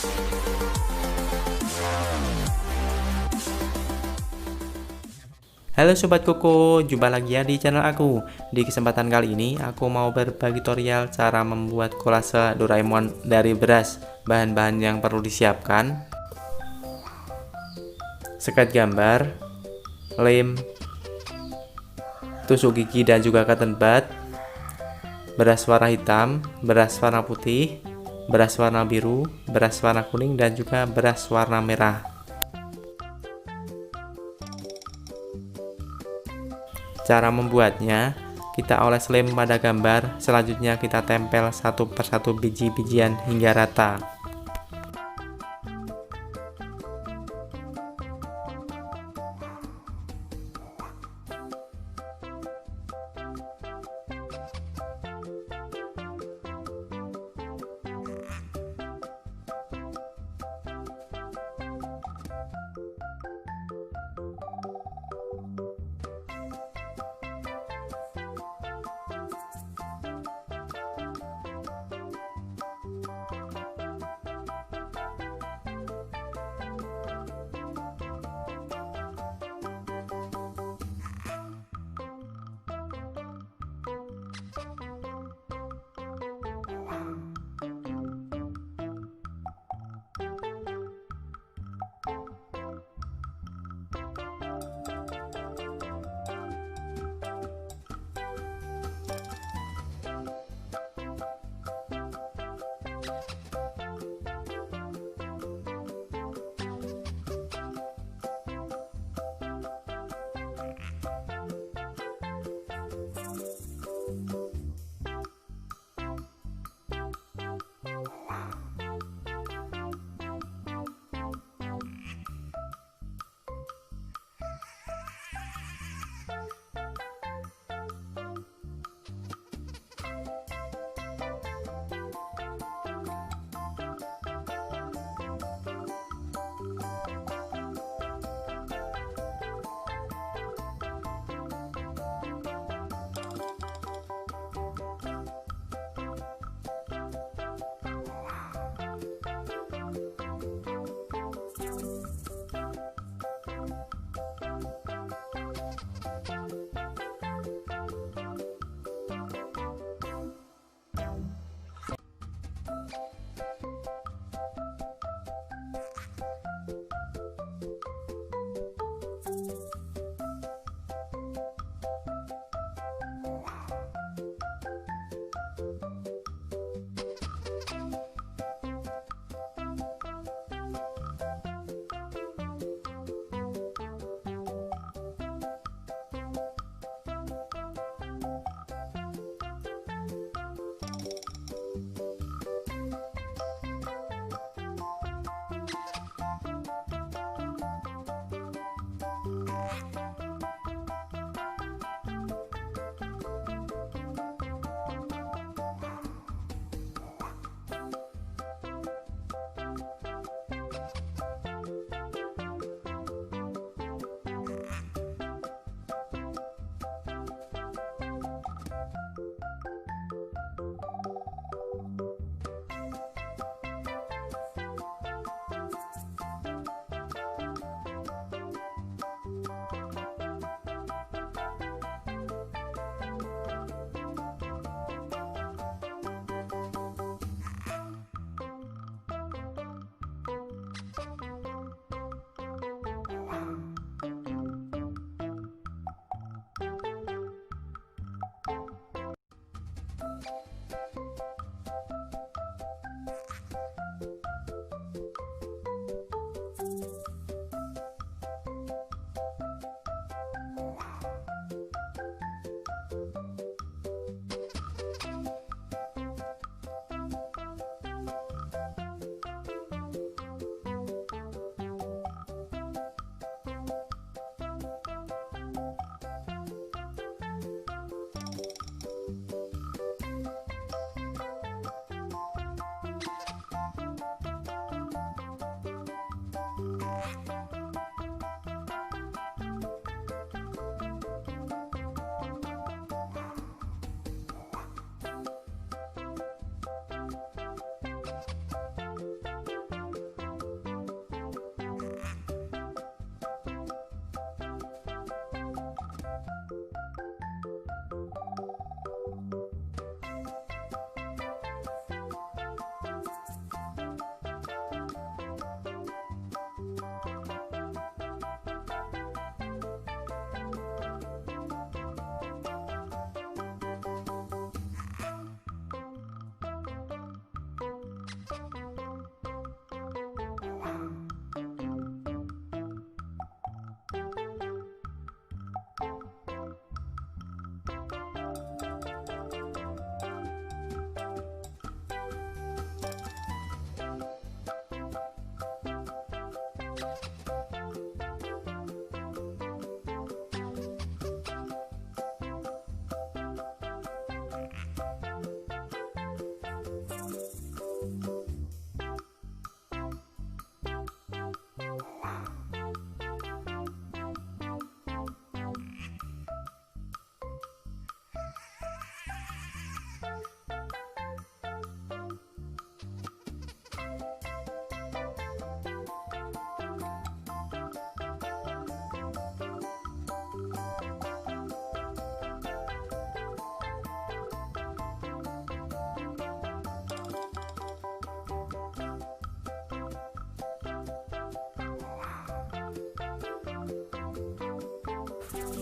Halo sobat Koko, jumpa lagi ya di channel aku. Di kesempatan kali ini aku mau berbagi tutorial cara membuat kolase Doraemon dari beras. Bahan-bahan yang perlu disiapkan: sket gambar, lem, tusuk gigi dan juga cotton bud, beras warna hitam, beras warna putih, beras warna biru, beras warna kuning dan juga beras warna merah. Cara membuatnya, kita oles lem pada gambar, selanjutnya kita tempel satu persatu biji-bijian hingga rata.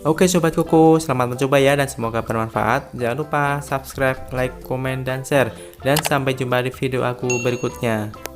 Oke sobat Koko, selamat mencoba ya dan semoga bermanfaat. Jangan lupa subscribe, like, komen, dan share. Dan sampai jumpa di video aku berikutnya.